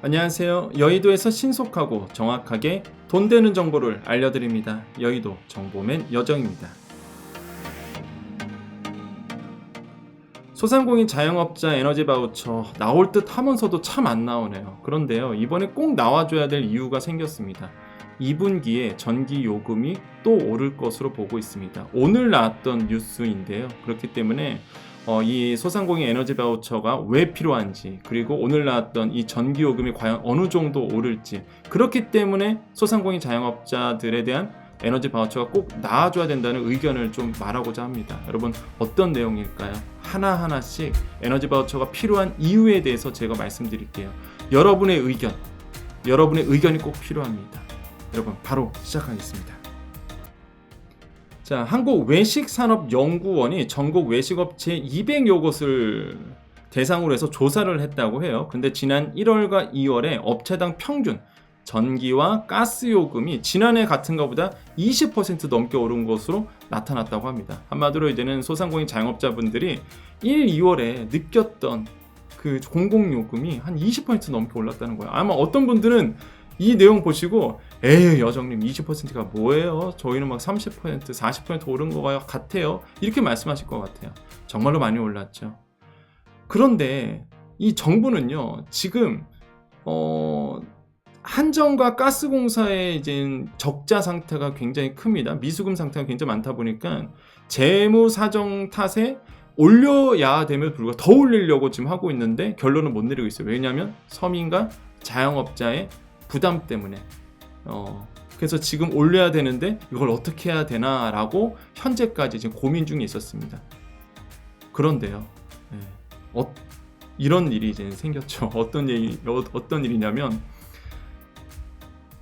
안녕하세요. 여의도에서 신속하고 정확하게 돈 되는 정보를 알려드립니다. 여의도 정보맨 여정입니다. 소상공인 자영업자 에너지 바우처 나올 듯 하면서도 참 안 나오네요. 그런데요, 이번에 꼭 나와줘야 될 이유가 생겼습니다. 2분기에 전기 요금이 또 오를 것으로 보고 있습니다. 오늘 나왔던 뉴스인데요. 그렇기 때문에 이 소상공인 에너지 바우처가 왜 필요한지, 그리고 오늘 나왔던 이 전기요금이 과연 어느 정도 오를지, 그렇기 때문에 소상공인 자영업자들에 대한 에너지 바우처가 꼭 나와줘야 된다는 의견을 좀 말하고자 합니다. 여러분, 어떤 내용일까요? 하나하나씩 에너지 바우처가 필요한 이유에 대해서 제가 말씀드릴게요. 여러분의 의견이 꼭 필요합니다. 여러분, 바로 시작하겠습니다. 자, 한국외식산업연구원이 전국 외식업체 200여 곳을 대상으로 해서 조사를 했다고 해요. 근데 지난 1월과 2월에 업체당 평균 전기와 가스 요금이 지난해 같은 것보다 20% 넘게 오른 것으로 나타났다고 합니다. 한마디로 이제는 소상공인 자영업자분들이 1, 2월에 느꼈던 그 공공요금이 한 20% 넘게 올랐다는 거예요. 아마 어떤 분들은 이 내용 보시고 에이, 여정님 20%가 뭐예요? 저희는 막 30%, 40% 오른 거 같아요. 이렇게 말씀하실 것 같아요. 정말로 많이 올랐죠. 그런데 이 정부는요, 지금 한전과 가스공사의 이제 적자 상태가 굉장히 큽니다. 미수금 상태가 굉장히 많다 보니까 재무 사정 탓에 올려야 됨에도 불구하고 더 올리려고 지금 하고 있는데 결론은 못 내리고 있어요. 왜냐하면 서민과 자영업자의 부담 때문에. 그래서 지금 올려야 되는데 이걸 어떻게 해야 되나라고 현재까지 지금 고민 중에 있었습니다. 그런데요, 이런 일이 이제 생겼죠. 어떤 일이냐면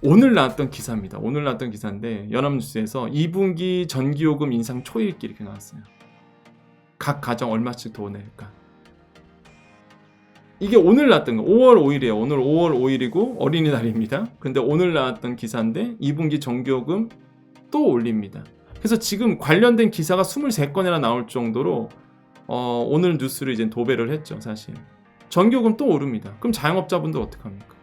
오늘 나왔던 기사입니다. 오늘 나왔던 기사인데 연합뉴스에서 2분기 전기요금 인상 초읽기 이렇게 나왔어요. 각 가정 얼마씩 더 낼까? 이게 오늘 나왔던 거 5월 5일이에요. 오늘 5월 5일이고 어린이날입니다. 근데 오늘 나왔던 기사인데 2분기 전기요금 또 올립니다. 그래서 지금 관련된 기사가 23건이나 나올 정도로 오늘 뉴스를 이제 도배를 했죠. 사실 전기요금 또 오릅니다. 그럼 자영업자분들 어떡합니까?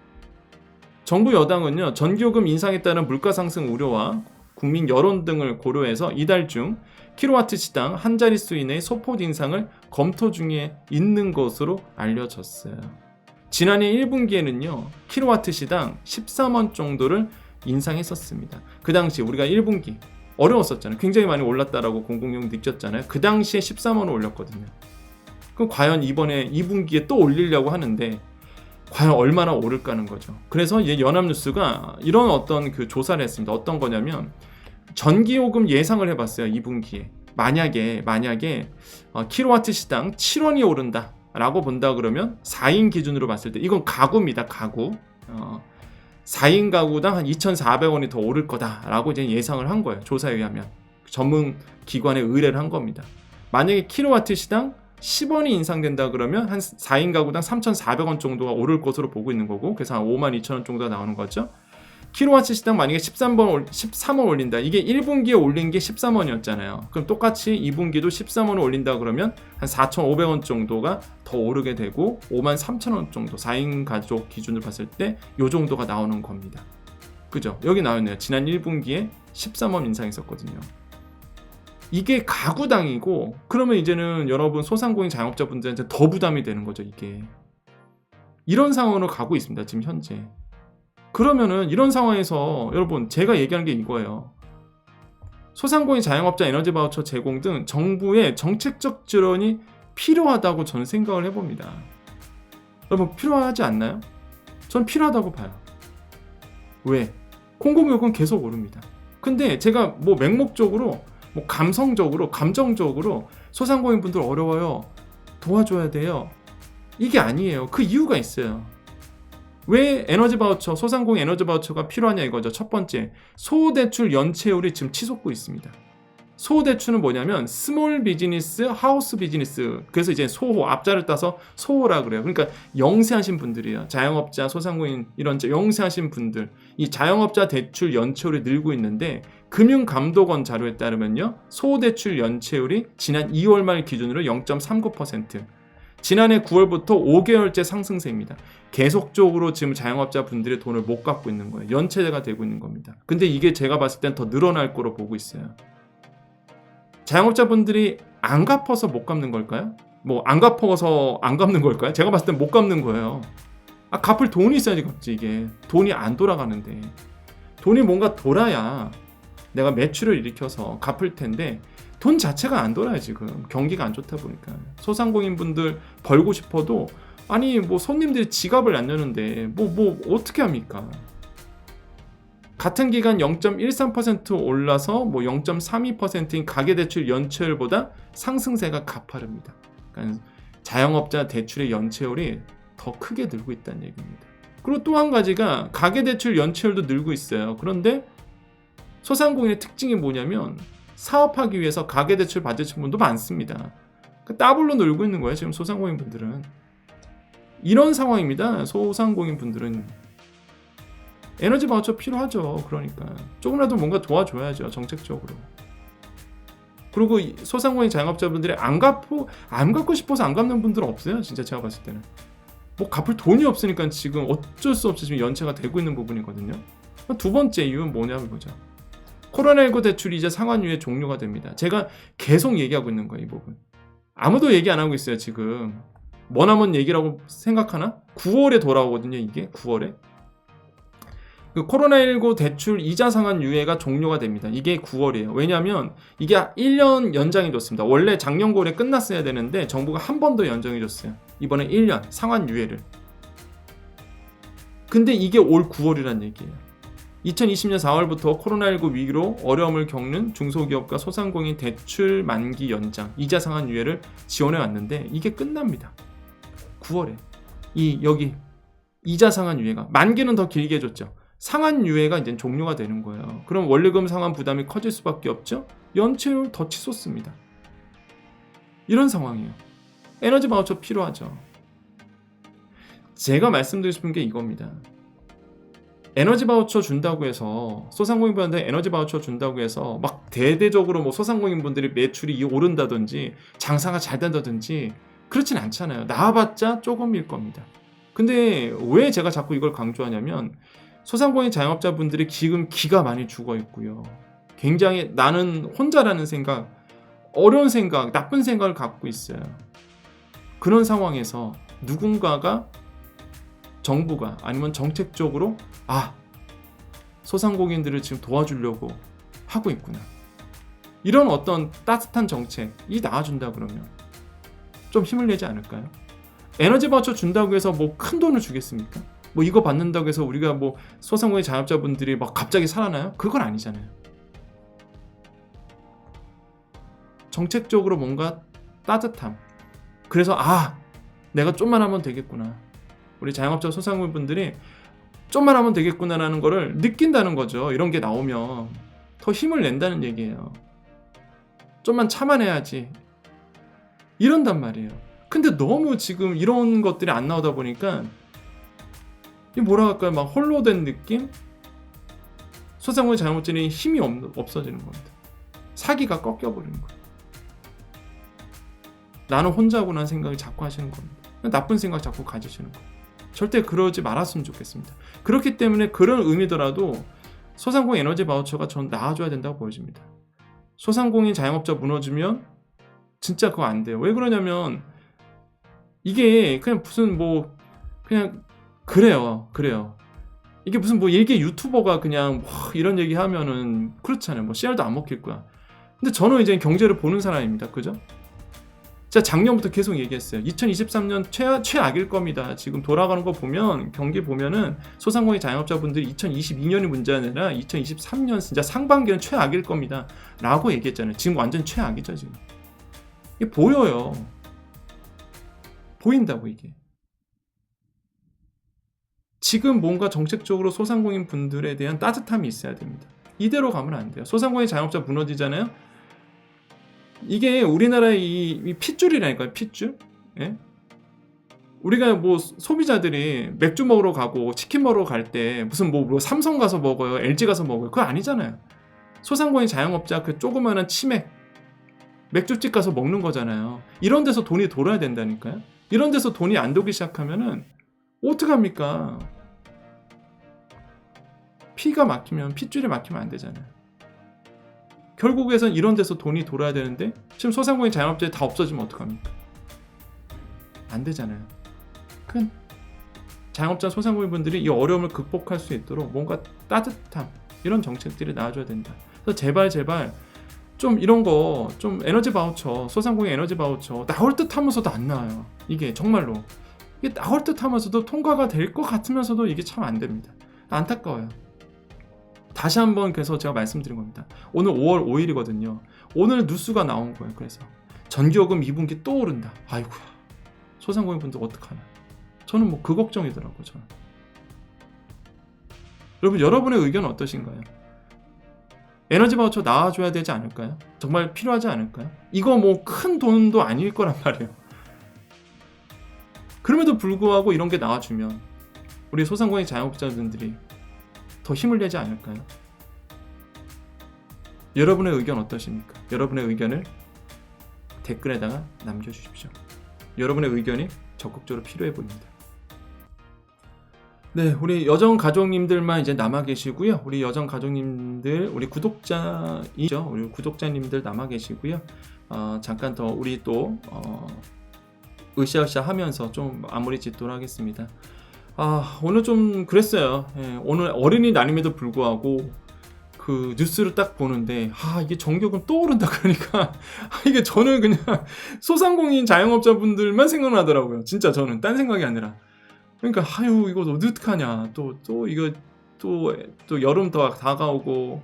정부 여당은요, 전기요금 인상에 따른 물가 상승 우려와 국민 여론 등을 고려해서 이달 중 킬로와트 시당 한 자릿수 이내의 소폭 인상을 검토 중에 있는 것으로 알려졌어요. 지난해 1분기에는요, 킬로와트 시당 13원 정도를 인상했었습니다. 그 당시 우리가 1분기 어려웠었잖아요. 굉장히 많이 올랐다라고 공공용 느꼈잖아요. 그 당시에 13원을 올렸거든요. 그럼 과연 이번에 2분기에 또 올리려고 하는데 과연 얼마나 오를까는 거죠. 그래서 이제 연합뉴스가 이런 어떤 그 조사를 했습니다. 어떤 거냐면 전기요금 예상을 해봤어요. 2분기에 만약에 킬로와트 시당 7원이 오른다라고 본다 그러면 4인 기준으로 봤을 때 이건 가구입니다. 가구 4인 가구당 한 2,400원이 더 오를 거다라고 이제 예상을 한 거예요. 조사에 의하면 전문 기관에 의뢰를 한 겁니다. 만약에 킬로와트 시당 10원이 인상된다 그러면 한 4인 가구당 3,400원 정도가 오를 것으로 보고 있는 거고, 그래서 한 52,000원 정도가 나오는 거죠. 킬로와트 시당 만약에 13원 올린다. 이게 1분기에 올린 게 13원이었잖아요. 그럼 똑같이 2분기도 13원을 올린다 그러면 한 4,500원 정도가 더 오르게 되고 53,000원 정도 4인 가족 기준으로 봤을 때 이 정도가 나오는 겁니다. 그죠? 여기 나왔네요. 지난 1분기에 13원 인상했었거든요. 이게 가구당이고, 그러면 이제는 여러분 소상공인 자영업자분들한테 더 부담이 되는 거죠. 이게 이런 상황으로 가고 있습니다. 지금 현재. 그러면은 이런 상황에서 여러분, 제가 얘기하는 게 이거예요. 소상공인 자영업자 에너지 바우처 제공 등 정부의 정책적 지원이 필요하다고 저는 생각을 해봅니다. 여러분, 필요하지 않나요? 전 필요하다고 봐요. 왜? 공공요금 계속 오릅니다. 근데 제가 뭐 맹목적으로 감성적으로, 감정적으로 소상공인 분들 어려워요, 도와줘야 돼요, 이게 아니에요. 그 이유가 있어요. 왜 에너지 바우처, 소상공인 에너지 바우처가 필요하냐 이거죠. 첫 번째, 소호대출 연체율이 지금 치솟고 있습니다. 소호대출은 뭐냐면 스몰 비즈니스, 하우스 비즈니스. 그래서 이제 소호, 앞자를 따서 소호라 그래요. 그러니까 영세하신 분들이에요. 자영업자, 소상공인 이런 영세하신 분들. 이 자영업자 대출 연체율이 늘고 있는데 금융감독원 자료에 따르면요, 소호대출 연체율이 지난 2월 말 기준으로 0.39%, 지난해 9월부터 5개월째 상승세입니다. 계속적으로 지금 자영업자 분들의 돈을 못 갚고 있는 거예요. 연체가 되고 있는 겁니다. 근데 이게 제가 봤을 땐 더 늘어날 거로 보고 있어요. 자영업자 분들이 안 갚아서 못 갚는 걸까요? 뭐 안 갚아서 안 갚는 걸까요? 제가 봤을 땐 못 갚는 거예요. 갚을 돈이 있어야지 갚지. 이게 돈이 안 돌아가는데, 돈이 뭔가 돌아야 내가 매출을 일으켜서 갚을 텐데 돈 자체가 안 돌아요. 지금 경기가 안 좋다 보니까 소상공인 분들 벌고 싶어도 아니 뭐 손님들이 지갑을 안 여는데 뭐 어떻게 합니까? 같은 기간 0.13% 올라서 뭐 0.32%인 가계대출 연체율보다 상승세가 가파릅니다. 그러니까 자영업자 대출의 연체율이 더 크게 늘고 있다는 얘기입니다. 그리고 또 한 가지가 가계대출 연체율도 늘고 있어요. 그런데 소상공인의 특징이 뭐냐면 사업하기 위해서 가계대출 받으신 분도 많습니다. 더블로 늘고 있는 거예요. 지금 소상공인 분들은. 이런 상황입니다. 소상공인 분들은. 에너지 바우처 필요하죠. 그러니까 조금이라도 뭔가 도와줘야죠. 정책적으로. 그리고 소상공인 자영업자분들이 안 갚고 싶어서 안 갚는 분들은 없어요. 진짜 제가 봤을 때는. 뭐 갚을 돈이 없으니까 지금 어쩔 수 없이 지금 연체가 되고 있는 부분이거든요. 두 번째 이유는 뭐냐면 보자. 코로나19 대출이 이제 상환유예 종료가 됩니다. 제가 계속 얘기하고 있는 거예요. 이 부분. 아무도 얘기 안 하고 있어요. 지금. 머나먼 얘기라고 생각하나? 9월에 돌아오거든요. 이게 9월에. 그 코로나19 대출 이자 상환 유예가 종료가 됩니다. 이게 9월이에요. 왜냐하면 이게 1년 연장이 줬습니다. 원래 작년 9월에 끝났어야 되는데 정부가 한 번 더 연장해 줬어요. 이번에 1년 상환 유예를. 근데 이게 올 9월이란 얘기예요. 2020년 4월부터 코로나19 위기로 어려움을 겪는 중소기업과 소상공인 대출 만기 연장, 이자 상환 유예를 지원해 왔는데 이게 끝납니다. 9월에. 여기 이자 상환 유예가 만기는 더 길게 해줬죠. 상환 유예가 이제 종료가 되는 거예요. 그럼 원리금 상환 부담이 커질 수밖에 없죠. 연체율 더 치솟습니다. 이런 상황이에요. 에너지 바우처 필요하죠. 제가 말씀드리고 싶은 게 이겁니다. 에너지 바우처 준다고 해서 소상공인분한테 에너지 바우처 준다고 해서 막 대대적으로 뭐 소상공인분들이 매출이 오른다든지 장사가 잘 된다든지 그렇진 않잖아요. 나와봤자 조금일 겁니다. 근데 왜 제가 자꾸 이걸 강조하냐면 소상공인 자영업자분들이 지금 기가 많이 죽어 있고요. 굉장히 나는 혼자라는 생각, 어려운 생각, 나쁜 생각을 갖고 있어요. 그런 상황에서 누군가가 정부가 아니면 정책적으로 소상공인들을 지금 도와주려고 하고 있구나. 이런 어떤 따뜻한 정책이 나와준다 그러면 좀 힘을 내지 않을까요? 에너지 바우처 준다고 해서 뭐 큰 돈을 주겠습니까? 뭐 이거 받는다고 해서 우리가 뭐 소상공인 자영업자분들이 막 갑자기 살아나요? 그건 아니잖아요. 정책적으로 뭔가 따뜻함. 그래서 내가 좀만 하면 되겠구나. 우리 자영업자 소상공인분들이 좀만 하면 되겠구나라는 거를 느낀다는 거죠. 이런 게 나오면 더 힘을 낸다는 얘기예요. 좀만 참아내야지. 이런단 말이에요. 근데 너무 지금 이런 것들이 안 나오다 보니까 뭐라 할까요? 막 홀로 된 느낌? 소상공인 자영업자는 힘이 없어지는 겁니다. 사기가 꺾여버리는 거예요. 나는 혼자구나 생각을 자꾸 하시는 겁니다. 나쁜 생각 자꾸 가지시는 거예요. 절대 그러지 말았으면 좋겠습니다. 그렇기 때문에 그런 의미더라도 소상공인 에너지 바우처가 전 나와줘야 된다고 보여집니다. 소상공인 자영업자 무너지면 진짜 그거 안 돼요. 왜 그러냐면 이게 그냥 무슨 뭐 그냥 그래요. 이게 무슨 뭐 일개 유튜버가 그냥 이런 얘기 하면은 그렇잖아요. 뭐 씨알도 안 먹힐 거야. 근데 저는 이제 경제를 보는 사람입니다. 그죠? 제가 작년부터 계속 얘기했어요. 2023년 최악일 겁니다. 지금 돌아가는 거 보면 경기 보면은 소상공인 자영업자분들이 2022년이 문제 아니라 2023년 진짜 상반기는 최악일 겁니다. 라고 얘기했잖아요. 지금 완전 최악이죠. 지금. 이게 보여요. 보인다고 이게. 지금 뭔가 정책적으로 소상공인 분들에 대한 따뜻함이 있어야 됩니다. 이대로 가면 안 돼요. 소상공인 자영업자 무너지잖아요. 이게 우리나라의 이 핏줄이라니까요. 핏줄. 예? 우리가 뭐 소비자들이 맥주 먹으러 가고 치킨 먹으러 갈 때 무슨 뭐 삼성 가서 먹어요, LG 가서 먹어요. 그거 아니잖아요. 소상공인 자영업자 그 조그마한 치맥 맥주집 가서 먹는 거잖아요. 이런 데서 돈이 돌아야 된다니까요. 이런 데서 돈이 안 돌기 시작하면은 어떡합니까? 피가 막히면, 핏줄이 막히면 안 되잖아요. 결국에선 이런 데서 돈이 돌아야 되는데 지금 소상공인 자영업자들이 다 없어지면 어떡합니까? 안 되잖아요. 그 자영업자 소상공인 분들이 이 어려움을 극복할 수 있도록 뭔가 따뜻함, 이런 정책들이 나와줘야 된다. 그래서 제발 좀 이런 거, 좀 에너지 바우처, 소상공인 에너지 바우처 나올 듯 하면서도 안 나와요. 이게 정말로 이게 나올 듯 하면서도 통과가 될 것 같으면서도 이게 참 안 됩니다. 안타까워요. 다시 한번 그래서 제가 말씀드린 겁니다. 오늘 5월 5일이거든요. 오늘 뉴스가 나온 거예요. 그래서 전기요금 2분기 또 오른다. 아이고야, 소상공인 분들 어떡하나. 저는 뭐 그 걱정이더라고요. 저는. 여러분의 의견은 어떠신가요? 에너지 바우처 나와줘야 되지 않을까요? 정말 필요하지 않을까요? 이거 뭐 큰 돈도 아닐 거란 말이에요. 그럼에도 불구하고 이런 게 나와주면 우리 소상공인 자영업자분들이 더 힘을 내지 않을까요? 여러분의 의견 어떠십니까? 여러분의 의견을 댓글에다가 남겨주십시오. 여러분의 의견이 적극적으로 필요해 보입니다. 네, 우리 여정 가족님들만 이제 남아 계시고요. 우리 여정 가족님들, 우리 구독자이죠. 우리 구독자님들 남아 계시고요. 잠깐 더 우리 또 으쌰으쌰 하면서 좀 마무리 짓도록 하겠습니다. 오늘 좀 그랬어요. 예, 오늘 어린이날임에도 불구하고 그 뉴스를 딱 보는데 이게 전기요금 또 오른다 그러니까 이게 저는 그냥 소상공인 자영업자분들만 생각나더라고요. 진짜 저는 딴 생각이 아니라. 그러니까 이거 어떡하냐. 또 이거 또 여름 더 다가오고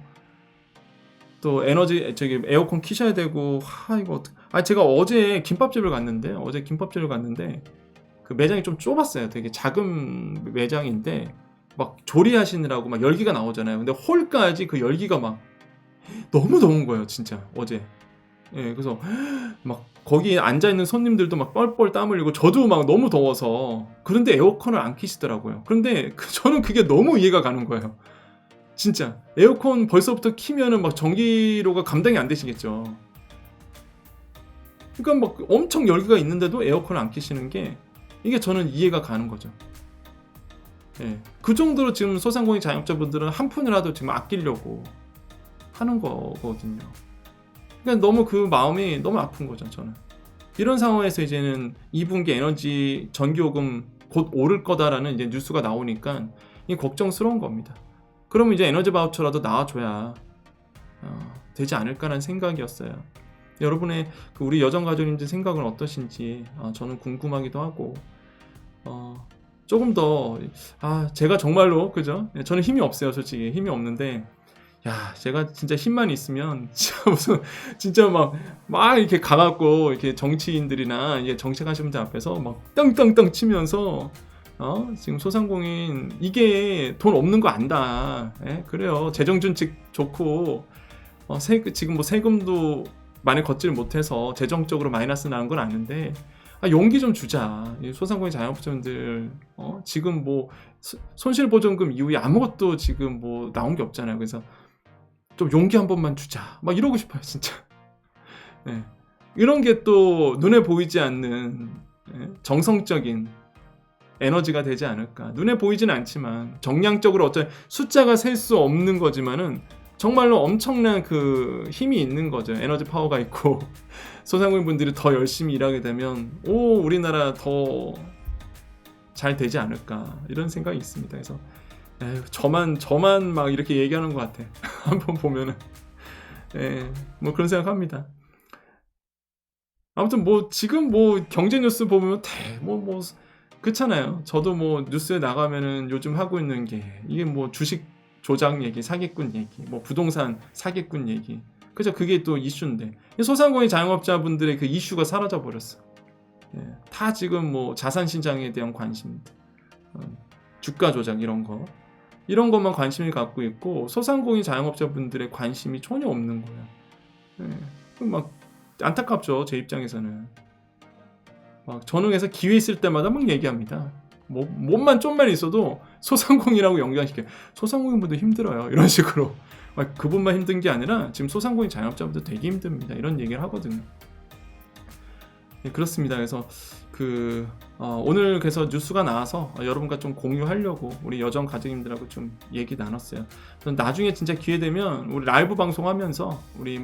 또 에너지 에어컨 키셔야 되고 이거 제가 어제 김밥집을 갔는데 그 매장이 좀 좁았어요. 되게 작은 매장인데 막 조리하시느라고 막 열기가 나오잖아요. 근데 홀까지 그 열기가 막 너무 더운 거예요, 진짜 어제. 예, 그래서 막 거기 앉아 있는 손님들도 막 뻘뻘 땀 흘리고 저도 막 너무 더워서 그런데 에어컨을 안 키시더라고요. 그런데 저는 그게 너무 이해가 가는 거예요. 진짜 에어컨 벌써부터 키면은 막 전기료가 감당이 안 되시겠죠. 그러니까 막 엄청 열기가 있는데도 에어컨을 안 키시는 게 이게 저는 이해가 가는 거죠. 예, 그 정도로 지금 소상공인 자영업자분들은 한 푼이라도 지금 아끼려고 하는 거거든요. 그러니까 너무 그 마음이 너무 아픈 거죠, 저는. 이런 상황에서 이제는 2분기 에너지 전기요금 곧 오를 거다라는 이제 뉴스가 나오니까 이게 걱정스러운 겁니다. 그러면 이제 에너지 바우처라도 나와줘야 되지 않을까라는 생각이었어요. 여러분의 우리 여정 가족님들 생각은 어떠신지 저는 궁금하기도 하고 조금 더 제가 정말로 그죠? 저는 힘이 없어요, 솔직히 힘이 없는데 제가 진짜 힘만 있으면 진짜 막 이렇게 가갖고 이렇게 정치인들이나 이게 정책하시는 분들 앞에서 막 땅땅땅 치면서 지금 소상공인 이게 돈 없는 거 안다. 그래요. 재정준칙 좋고 지금 뭐 세금도 많이 걷지를 못해서 재정적으로 마이너스 나는 건 아는데 용기 좀 주자. 소상공인 자영업자분들 지금 뭐 손실보전금 이후에 아무것도 지금 뭐 나온 게 없잖아요. 그래서 좀 용기 한 번만 주자. 막 이러고 싶어요, 진짜. 네. 이런 게 또 눈에 보이지 않는 정성적인 에너지가 되지 않을까. 눈에 보이지는 않지만 정량적으로 어쩌면 숫자가 셀 수 없는 거지만은 정말로 엄청난 그 힘이 있는 거죠. 에너지 파워가 있고 소상공인 분들이 더 열심히 일하게 되면 우리나라 더 잘 되지 않을까 이런 생각이 있습니다. 그래서 저만 막 이렇게 얘기하는 것 같아. 한번 보면은 뭐 그런 생각합니다. 아무튼 뭐 지금 뭐 경제 뉴스 보면 뭐 그렇잖아요. 저도 뭐 뉴스에 나가면은 요즘 하고 있는 게 이게 뭐 주식 조작 얘기, 사기꾼 얘기, 뭐 부동산 사기꾼 얘기. 그죠? 그게 또 이슈인데 소상공인 자영업자분들의 그 이슈가 사라져 버렸어. 다 지금 뭐 자산 신장에 대한 관심, 주가 조작 이런 것만 관심을 갖고 있고 소상공인 자영업자분들의 관심이 전혀 없는 거예요. 막 안타깝죠, 제 입장에서는. 막 저는 그래서 기회 있을 때마다 막 얘기합니다. 몸만 좀만 있어도 소상공인이라고 연관시켜요. 소상공인분들 힘들어요, 이런 식으로. 그분만 힘든 게 아니라 지금 소상공인 자영업자분들 되게 힘듭니다, 이런 얘기를 하거든요. 그렇습니다. 그래서 오늘 그래서 뉴스가 나와서 여러분과 좀 공유하려고 우리 여정 가족님들하고 좀 얘기 나눴어요. 전 나중에 진짜 기회 되면 우리 라이브 방송하면서 우리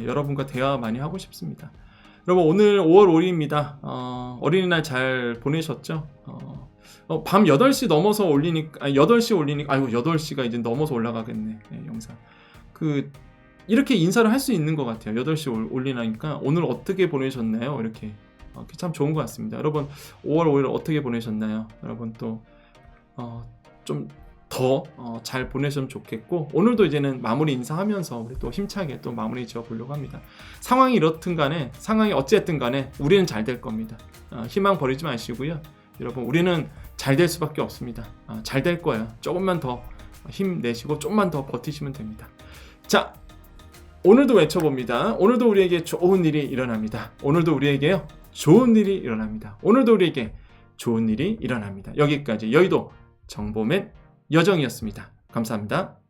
여러분과 대화 많이 하고 싶습니다. 여러분 오늘 5월 5일입니다. 어린이날 잘 보내셨죠? 밤 8시 넘어서 올리니까 8시 올리니까 아이고 8시가 이제 넘어서 올라가겠네. 영상. 이렇게 인사를 할 수 있는 것 같아요. 8시 올리니까 오늘 어떻게 보내셨나요? 이렇게 참 좋은 것 같습니다. 여러분 5월 5일 어떻게 보내셨나요? 여러분 또 좀 더 잘 보내셨으면 좋겠고 오늘도 이제는 마무리 인사하면서 우리 또 힘차게 또 마무리 지어 보려고 합니다. 상황이 이렇든 간에 상황이 어찌됐든 간에 우리는 잘 될 겁니다. 희망 버리지 마시고요. 여러분 우리는 잘 될 수밖에 없습니다. 잘 될 거예요. 조금만 더 힘내시고 좀만 더 버티시면 됩니다. 자, 오늘도 외쳐봅니다. 오늘도 우리에게 좋은 일이 일어납니다. 오늘도 우리에게요 좋은 일이 일어납니다. 오늘도 우리에게 좋은 일이 일어납니다. 여기까지 여의도 정보맨 여정이었습니다. 감사합니다.